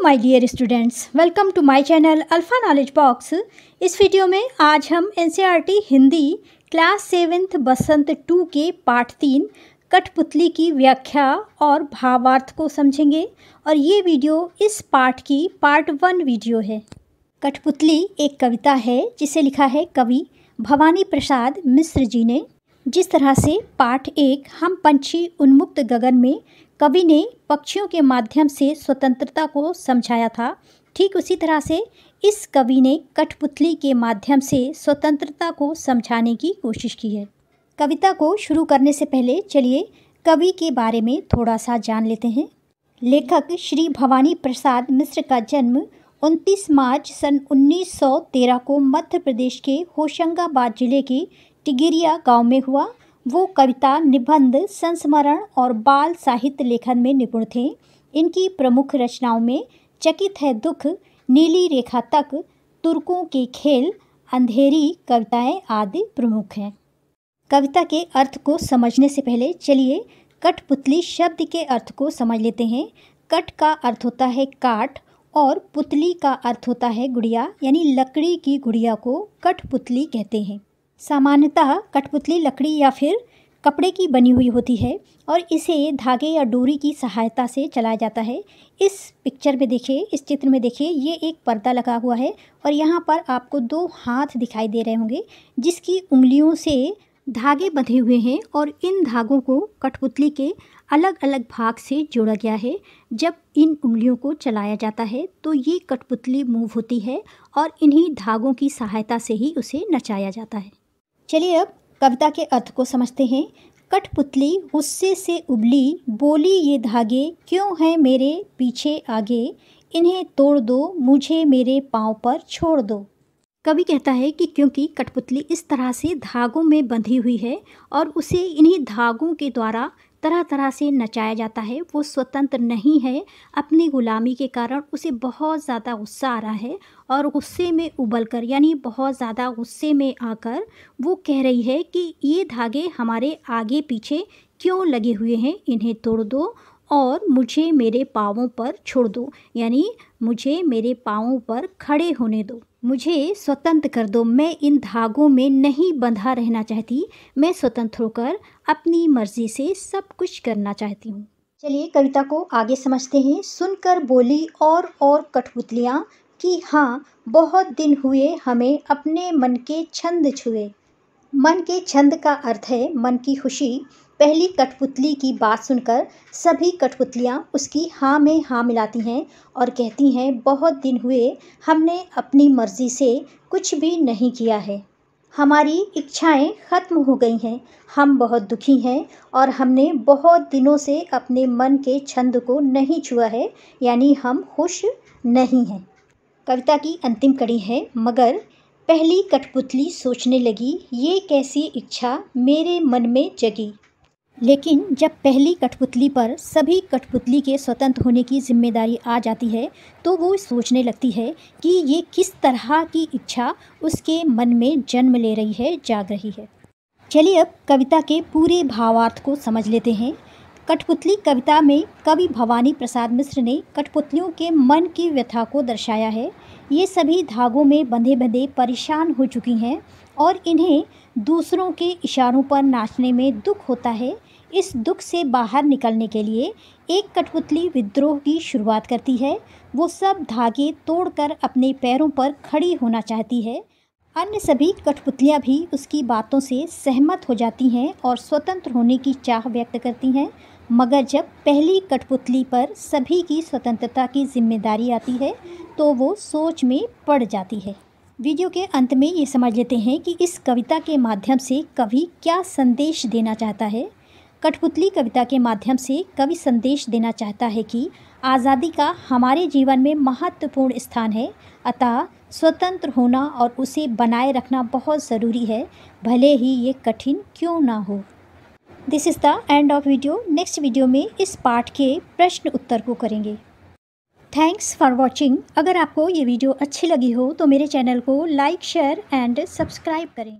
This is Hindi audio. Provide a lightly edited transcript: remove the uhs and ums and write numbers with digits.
My dear students, welcome to my channel alpha knowledge box. इस वीडियो में आज हम एनसीईआरटी हिंदी क्लास 7th बसंत 2 के पाठ 3 कठपुतली की व्याख्या और भावार्थ को समझेंगे और ये वीडियो इस पाठ की पार्ट 1 वीडियो है। कठपुतली एक कविता है जिसे लिखा है कवि भवानी प्रसाद मिश्र जी ने। जिस तरह से पाठ 1 हम पंछी उन्मुक्त गगन में कवि ने पक्षियों के माध्यम से स्वतंत्रता को समझाया था, ठीक उसी तरह से इस कवि ने कठपुतली के माध्यम से स्वतंत्रता को समझाने की कोशिश की है। कविता को शुरू करने से पहले चलिए कवि के बारे में थोड़ा सा जान लेते हैं। लेखक श्री भवानी प्रसाद मिश्र का जन्म 29 मार्च सन 1913 को मध्य प्रदेश के होशंगाबाद जिले के टिगिरिया गांव में हुआ। वो कविता, निबंध, संस्मरण और बाल साहित्य लेखन में निपुण थे। इनकी प्रमुख रचनाओं में चकित है दुख, नीली रेखा तक, तुर्कों के खेल, अंधेरी कविताएं आदि प्रमुख हैं। कविता के अर्थ को समझने से पहले चलिए कठपुतली शब्द के अर्थ को समझ लेते हैं। कठ का अर्थ होता है काट और पुतली का अर्थ होता है गुड़िया, यानी लकड़ी की गुड़िया को कठपुतली कहते हैं। सामान्यतः कठपुतली लकड़ी या फिर कपड़े की बनी हुई होती है और इसे धागे या डोरी की सहायता से चलाया जाता है। इस पिक्चर में देखिए, इस चित्र में देखिए, ये एक पर्दा लगा हुआ है और यहाँ पर आपको 2 हाथ दिखाई दे रहे होंगे जिसकी उंगलियों से धागे बंधे हुए हैं और इन धागों को कठपुतली के अलग अलग भाग से जोड़ा गया है। जब इन उंगलियों को चलाया जाता है तो ये कठपुतली मूव होती है और इन्हीं धागों की सहायता से ही उसे नचाया जाता है। चलिए अब कविता के अर्थ को समझते हैं। कठपुतली गुस्से से उबली, बोली ये धागे क्यों हैं मेरे पीछे आगे, इन्हें तोड़ दो, मुझे मेरे पाँव पर छोड़ दो। कवि कहता है कि क्योंकि कठपुतली इस तरह से धागों में बंधी हुई है और उसे इन्हीं धागों के द्वारा तरह तरह से नचाया जाता है, वो स्वतंत्र नहीं है। अपनी गुलामी के कारण उसे बहुत ज़्यादा गुस्सा आ रहा है और गुस्से में उबलकर, यानी बहुत ज़्यादा गुस्से में आकर वो कह रही है कि ये धागे हमारे आगे पीछे क्यों लगे हुए हैं, इन्हें तोड़ दो और मुझे मेरे पाँवों पर छोड़ दो, यानी मुझे मेरे पाँवों पर खड़े होने दो, मुझे स्वतंत्र कर दो। मैं इन धागों में नहीं बंधा रहना चाहती, मैं स्वतंत्र होकर अपनी मर्जी से सब कुछ करना चाहती हूँ। चलिए कविता को आगे समझते हैं। सुनकर बोली और कठपुतलियाँ कि हाँ, बहुत दिन हुए हमें अपने मन के छंद छुए। मन के छंद का अर्थ है मन की खुशी। पहली कठपुतली की बात सुनकर सभी कठपुतलियाँ उसकी हाँ में हाँ मिलाती हैं और कहती हैं, बहुत दिन हुए हमने अपनी मर्ज़ी से कुछ भी नहीं किया है, हमारी इच्छाएं ख़त्म हो गई हैं, हम बहुत दुखी हैं और हमने बहुत दिनों से अपने मन के छंद को नहीं छुआ है, यानी हम खुश नहीं हैं। कविता की अंतिम कड़ी है, मगर पहली कठपुतली सोचने लगी, ये कैसी इच्छा मेरे मन में जगी। लेकिन जब पहली कठपुतली पर सभी कठपुतली के स्वतंत्र होने की जिम्मेदारी आ जाती है तो वो सोचने लगती है कि ये किस तरह की इच्छा उसके मन में जन्म ले रही है, जाग रही है। चलिए अब कविता के पूरे भावार्थ को समझ लेते हैं। कठपुतली कविता में कवि भवानी प्रसाद मिश्र ने कठपुतलियों के मन की व्यथा को दर्शाया है। ये सभी धागों में बंधे बंधे परेशान हो चुकी हैं और इन्हें दूसरों के इशारों पर नाचने में दुख होता है। इस दुख से बाहर निकलने के लिए एक कठपुतली विद्रोह की शुरुआत करती है। वो सब धागे तोड़कर अपने पैरों पर खड़ी होना चाहती है। अन्य सभी कठपुतलियाँ भी उसकी बातों से सहमत हो जाती हैं और स्वतंत्र होने की चाह व्यक्त करती हैं। मगर जब पहली कठपुतली पर सभी की स्वतंत्रता की जिम्मेदारी आती है तो वो सोच में पड़ जाती है। वीडियो के अंत में ये समझ लेते हैं कि इस कविता के माध्यम से कवि क्या संदेश देना चाहता है। कठपुतली कविता के माध्यम से कवि संदेश देना चाहता है कि आज़ादी का हमारे जीवन में महत्वपूर्ण स्थान है, अतः स्वतंत्र होना और उसे बनाए रखना बहुत ज़रूरी है, भले ही ये कठिन क्यों ना हो। This is the end of video. Next video में इस पाठ के प्रश्न उत्तर को करेंगे। Thanks for watching. अगर आपको ये वीडियो अच्छी लगी हो तो मेरे चैनल को लाइक, शेयर एंड सब्सक्राइब करें।